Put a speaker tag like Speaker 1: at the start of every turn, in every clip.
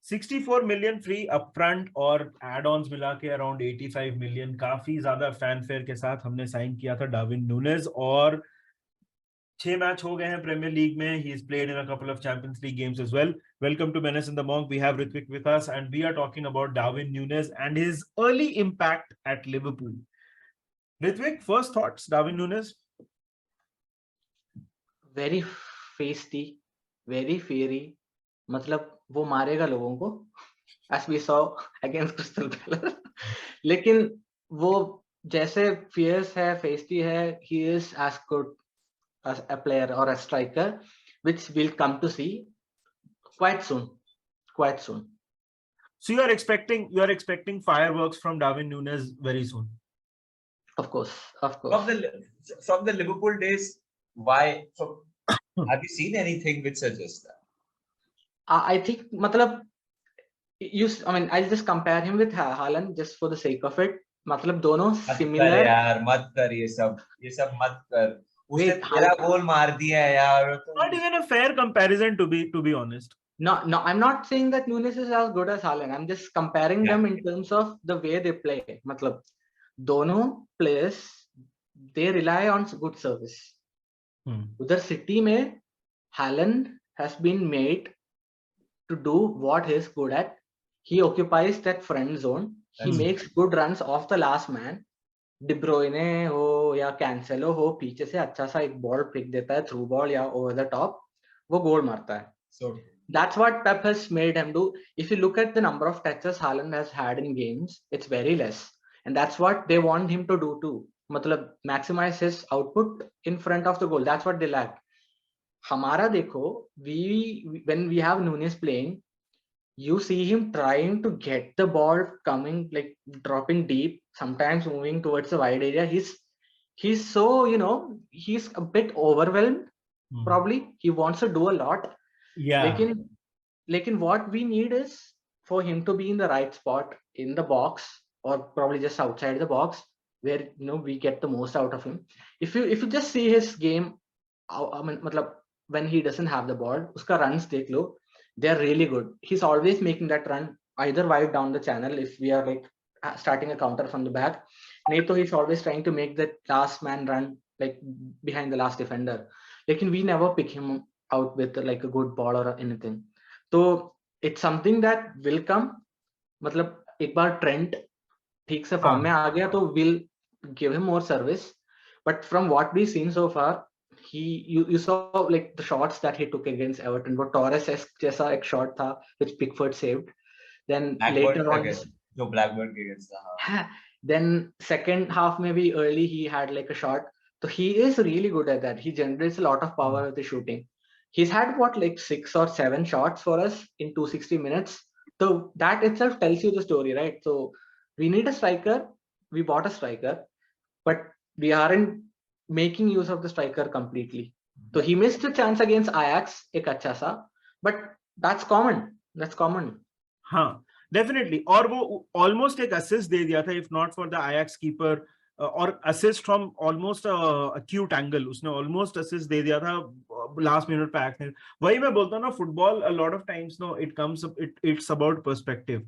Speaker 1: 64 million free upfront और add-ons मिला के अराउंड 85 million, काफी ज्यादा फैनफेयर के साथ हमने साइन किया था डार्विन नूनेज। और 6 मैच हो गए हैं प्रीमियर लीग में. He has played in a couple of Champions League games as well. Welcome to Menace the Monk. We have Rithwik with us, and we are talking about Darwin Nunez and his early impact at Liverpool. Rithwik, first thoughts, Darwin Nunez?
Speaker 2: Very feisty, very fiery. मतलब वो मारेगा लोगों को, as we saw against Crystal Palace. लेकिन वो जैसे fierce है, feisty है, he is as good as a player or a striker, which we'll come to see quite soon. Quite soon.
Speaker 1: So you are expecting fireworks from Darwin Nunez very soon.
Speaker 2: Of course, of course.
Speaker 3: From the Liverpool days, why? Have you seen anything which suggests that?
Speaker 2: I think, मतलब, I mean, I'll just compare him with Haaland just for the sake of it. मतलब दोनों similar.
Speaker 3: यार मत कर ये सब मत कर. उसने तेरा गोल मार दिया है यार.
Speaker 1: Not even a fair comparison to be honest.
Speaker 2: No, I'm not saying that Nunez is as good as Haaland. I'm just comparing them in terms of the way they play. मतलब दोनों players, they rely on good service. उधर City में Haaland has been made to do what he's good at. He occupies that front zone. He makes good runs off the last man. De Bruyne हो या Cancelo हो, पीछे से अच्छा सा एक बॉल फेंक देता है, थ्रू बॉल या ओवर द टॉप, वो गोल मारता है.
Speaker 3: So
Speaker 2: that's what Pep has made him do. If you look at the number of touches Haaland has had in games, it's very less, and that's what they want him to do too. मतलब maximize his output in front of the goal. That's what they lack. हमारा देखो, when we have Nunez playing, you see him trying to get the ball coming, like dropping deep, sometimes moving towards the wide area. He's so, he's a bit overwhelmed. Probably he wants to do a lot.
Speaker 1: Yeah.
Speaker 2: Lekin what we need is for him to be in the right spot in the box, or probably just outside the box, where we get the most out of him. If you just see his game, I mean, matlab, when he doesn't have the ball, uska runs dekh lo, they're really good. He's always making that run either wide down the channel if we are like starting a counter from the back. Neto, he's always trying to make that last man run like behind the last defender. Lekin we never pick him out with like a good ball or anything. So it's something that will come. मतलब एक बार Trent ठीक से form में आ गया तो we'll give him more service. But from what we've seen so far, you saw like the shots that he took against Everton. वो Torres जैसा एक shot था which Pickford saved. Then later on,
Speaker 3: जो Blackburn के against था.
Speaker 2: Then second half maybe early he had like a shot. So he is really good at that. He generates a lot of power with the shooting. He's had like 6 or 7 shots for us in 260 minutes. So that itself tells you the story, right? So we need a striker. We bought a striker, but we aren't making use of the striker completely. So he missed a chance against Ajax, ek acha sa, but that's common. That's common.
Speaker 1: हाँ, definitely. और वो almost एक assist दे दिया था, if not for the Ajax keeper. और assist from almost acute angle, उसने almost assist दे दिया था last minute पे Ajax. वही मैं बोलता हूँ ना, football a lot of times it's about perspective.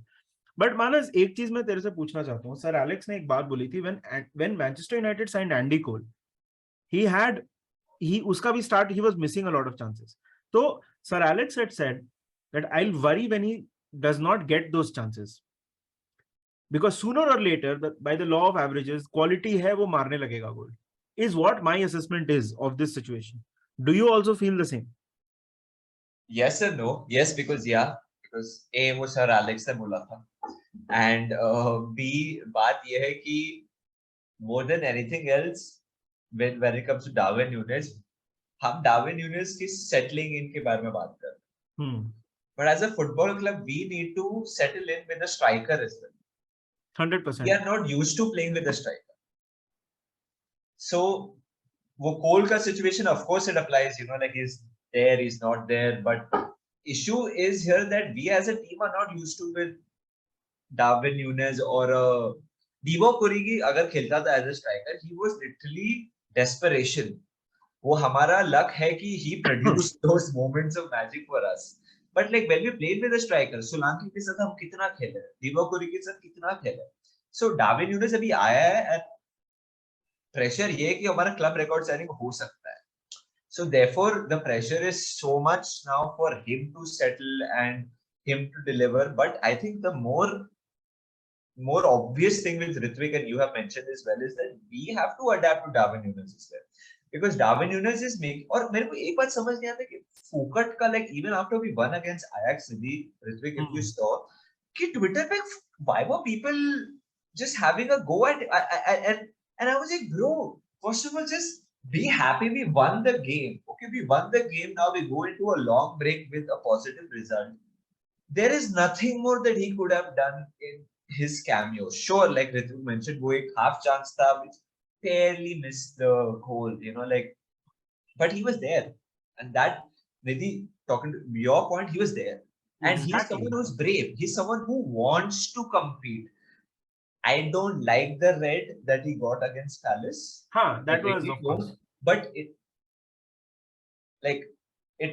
Speaker 1: But मानस, एक चीज मैं तेरे से पूछना चाहता हूँ. सर एलेक्स ने एक बात बोली थी when Manchester United signed Andy Cole, उसका भी start, he was missing a lot of chances. So Sir Alex had said that I'll worry when he does not get those chances. Because sooner or later, by the law of averages, quality hai wo marne lagega goal. Is what my assessment is of this situation. Do you also feel the same?
Speaker 3: Yes and no. Yes, because A वो Sir Alex ने बोला था, and B बात ये है कि more than anything else, when it comes to Darwin Nunez, हम Darwin Nunez की settling in के बारे में बात कर रहे हैं. But as a football club, we need to settle in with a striker as well.
Speaker 1: 100%.
Speaker 3: We are not used to playing with a striker. So, वो Cole का situation, of course, it applies. Like he's there, he's not there. But issue is here that we as a team are not used to with Darwin Nunez or Divock Origi. अगर खेलता था as a striker, he was literally desperation. वो हमारा luck है कि he produced those moments of magic for us. But like when we played with a striker, Solanke के साथ हम कितना खेले, Divock के साथ कितना खेले. So Darwin Nunez अभी आया है and pressure ये है कि हमारा club record signing हो सकता है. So therefore the pressure is so much now for him to settle and him to deliver. But I think the more obvious thing with Rithwik, and you have mentioned as well, is that we have to adapt to Darwin Nunez as well. Because Darwin Nunez is making, और मेरे को एक बात समझ नहीं आता कि फोकट का like even after we won against Ajax, Rithwik, if you saw, कि Twitter पे why were people just having a go at and I was like, bro, first of all, just be happy we won the game. Okay, we won the game. Now we go into a long break with a positive result. There is nothing more that he could have done in his cameo. Sure, like Rithwik mentioned, वो एक half chance था, which barely missed the goal, you know, like, but he was there. And that, Nidhi, talking to your point, he was there. And he's someone who's brave. He's someone who wants to compete. I don't like the red that he got against Palace.
Speaker 1: That was, of course.
Speaker 3: But it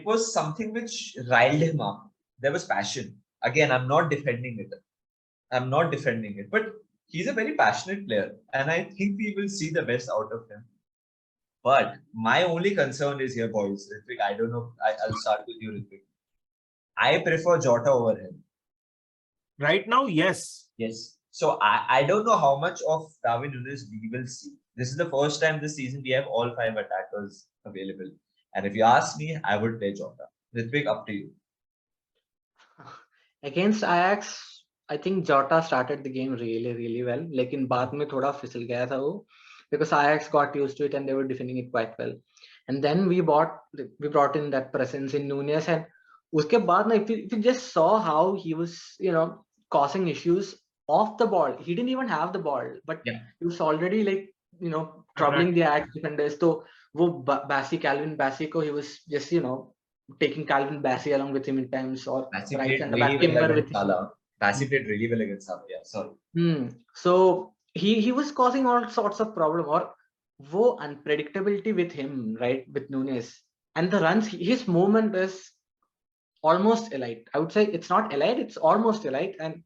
Speaker 3: was something which riled him up. There was passion. Again, I'm not defending it. But he's a very passionate player. And I think we will see the best out of him. But my only concern is here, boys. Rithwik, I don't know. I'll start with you, Rithwik. I prefer Jota over him.
Speaker 1: Right now, yes.
Speaker 3: Yes. So I don't know how much of Darwin Nunez we will see. This is the first time this season we have all 5 attackers available. And if you ask me, I would play Jota. Rithwik, up to you.
Speaker 2: Against Ajax, I think Jota started the game really, really well. लेकिन बाद में थोड़ा फिसल गया था वो, because Ajax got used to it and they were defending it quite well. And then we brought in that presence in Nunez, and उसके बाद ना, if you just saw how he was, you know, causing issues off the ball. He didn't even have the ball, but he was already like, you know, troubling the Ajax defenders. So वो Calvin Bassey को, he was just, you know, taking Calvin Bassey along with him in times, or
Speaker 3: Bassey
Speaker 2: right
Speaker 3: played
Speaker 2: center
Speaker 3: really
Speaker 2: back Timber
Speaker 3: well
Speaker 2: with
Speaker 3: against Salah. Bassey played really well against Salah. Yeah, sorry.
Speaker 2: So he was causing all sorts of problem, or वो unpredictability with him, right, with Nunez, and the runs. His movement is almost elite. I would say it's not elite, it's almost elite, and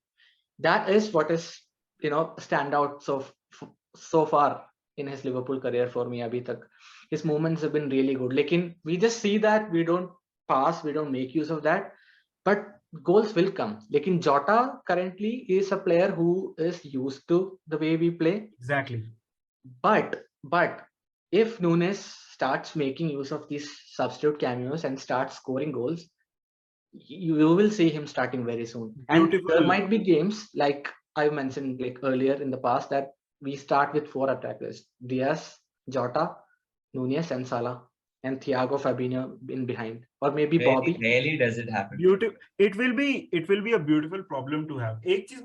Speaker 2: that is what is, you know, stand out so far in his Liverpool career for me. Abhi tak his movements have been really good. Lekin we just see that we don't pass, we don't make use of that, but goals will come. Lekin Jota currently is a player who is used to the way we play.
Speaker 1: Exactly.
Speaker 2: But if Nunez starts making use of these substitute cameos and starts scoring goals, you will see him starting very soon. Beautiful. And there might be games, like I mentioned like earlier in the past, that we start with 4 attackers: Diaz, Jota, Nunez and Salah, and Thiago Fabinho in behind, or maybe Bobby.
Speaker 3: Rarely does it happen.
Speaker 1: Beautiful. It will be a beautiful problem to have. एक चीज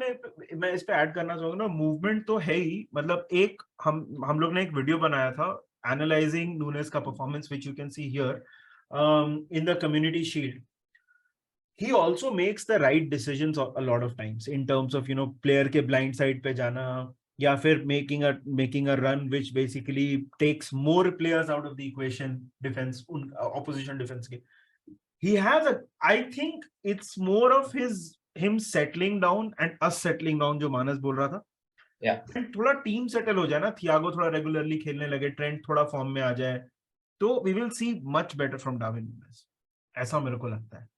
Speaker 1: मैं इस पे add करना चाहूंगा ना, movement तो है ही, मतलब एक हम लोग ने एक वीडियो बनाया था एनालाइजिंग नूनेज का performance, which you can see here in the community shield. He also makes the right decisions a lot of times in terms of, you know, player के blind side पे जाना, या फिर making a run which basically takes more players out of the equation, defense, opposition defense के. He has I think it's more of him settling down and us settling down, जो मानस बोल रहा था.
Speaker 3: Yeah.
Speaker 1: And थोड़ा team settle हो जाए ना, Thiago थोड़ा रेगुलरली खेलने लगे, ट्रेंट थोड़ा फॉर्म में आ जाए, तो we will see much better from Darwin Nunez. ऐसा मेरे को लगता है.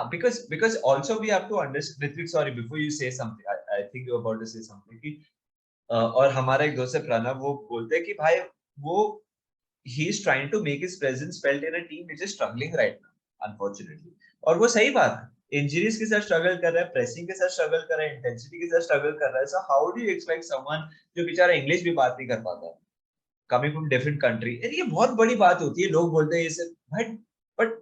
Speaker 3: Because also we have to understand, Rithwik, sorry, before you say something, I think you're about to say something कि और हमारा एक दोस्त है प्रणव, वो बोलते हैं कि भाई वो he is trying to make his presence felt in a team which is struggling right now, unfortunately. और वो सही बात है, इंजरीज के साथ स्ट्रगल कर रहा है, प्रेसिंग के साथ स्ट्रगल कर रहा है, इंटेंसिटी के साथ स्ट्रगल कर रहा है. So how do you expect someone जो बेचारा इंग्लिश भी बात नहीं कर पाता है, coming from different country, ये बहुत बड़ी बात होती है. लोग बोलते हैं ये भाई, but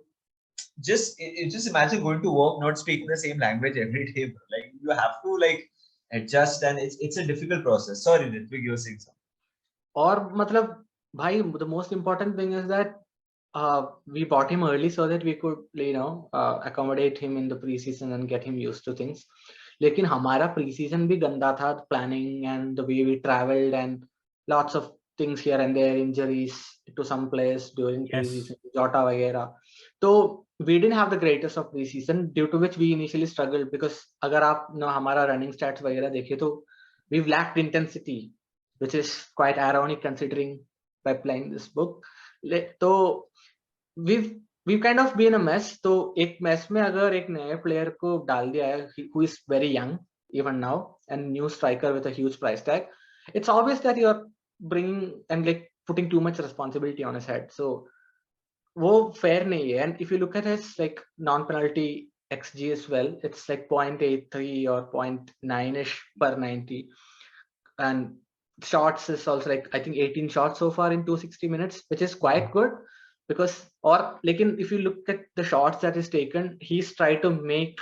Speaker 3: just imagine going to work not speaking the same language every day. Like you have to like adjust, and it's a difficult process. Sorry, Rithwik, you were saying something.
Speaker 2: और मतलब भाई, the most important thing is that we bought him early so that we could, you know, accommodate him in the preseason and get him used to things. लेकिन हमारा preseason भी गंदा था, planning and the way we traveled and lots of things here and there, injuries to some players during preseason, Jota वगैरह. तो we didn't have the greatest of preseason, due to which we initially struggled, because अगर आप हमारा running stats वगैरह देखें तो we've lacked intensity, which is quite ironic considering by playing this book. तो we've kind of been a mess. तो एक mess में अगर एक नए player को डाल दिया है who is very young even now, and new striker with a huge price tag, it's obvious that you're bringing and like putting too much responsibility on his head. So वो fair नहीं है. And if you look at his like non-penalty XG as well, it's like 0.83 or 0.9ish per 90, and shots is also like I think 18 shots so far in 260 minutes, which is quite good. Because or like if you look at the shots that he's taken, he's tried to make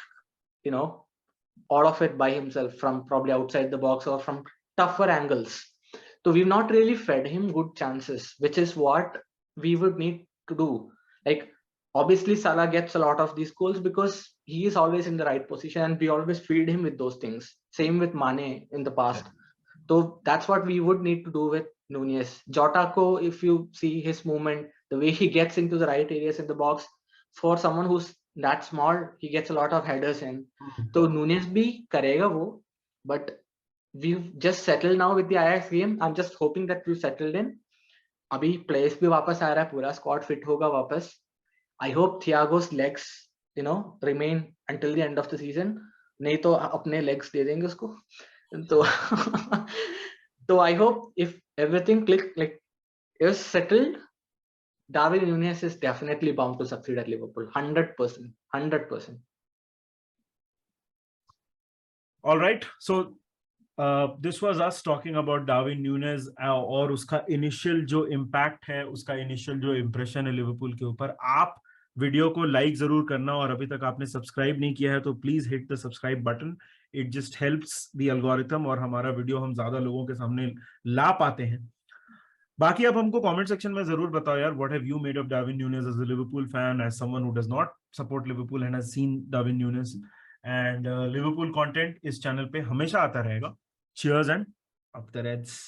Speaker 2: all of it by himself from probably outside the box or from tougher angles. So we've not really fed him good chances, which is what we would need to do. Like obviously Salah gets a lot of these goals because he is always in the right position, and we always feed him with those things. Same with Mane in the past. So that's what we would need to do with Nunez. Jota ko, if you see his movement, the way he gets into the right areas in the box, for someone who's that small, he gets a lot of headers in. So Nunez bhi karega wo, but we've just settled now with the Ajax game. I'm just hoping that we've settled in. Abhi players bhi wapas aa raha hai, pura squad fit hoga wapas. I hope Thiago's legs remain until the end of the season. नहीं तो अपने legs दे देंगे उसको. So I hope if everything is settled, Darwin Nunez is definitely bound to succeed at Liverpool. 100%. 100%.
Speaker 1: All right. So this was us talking about Darwin Nunez और उसका initial जो impact है, उसका initial जो impression है Liverpool के ऊपर. आप वीडियो को लाइक जरूर करना, और अभी तक आपने सब्सक्राइब नहीं किया है तो please hit the subscribe button. It just helps the algorithm, और हमारा वीडियो हम ज्यादा लोगों के सामने ला पाते हैं. बाकी आप हमको कमेंट सेक्शन में जरूर बताओ यार, what have you made of Darwin Nunez as a Liverpool fan, as someone who does not support Liverpool and has seen Darwin Nunez. And Liverpool content इस चैनल पे हमेशा आता रहेगा. Cheers and up the Reds.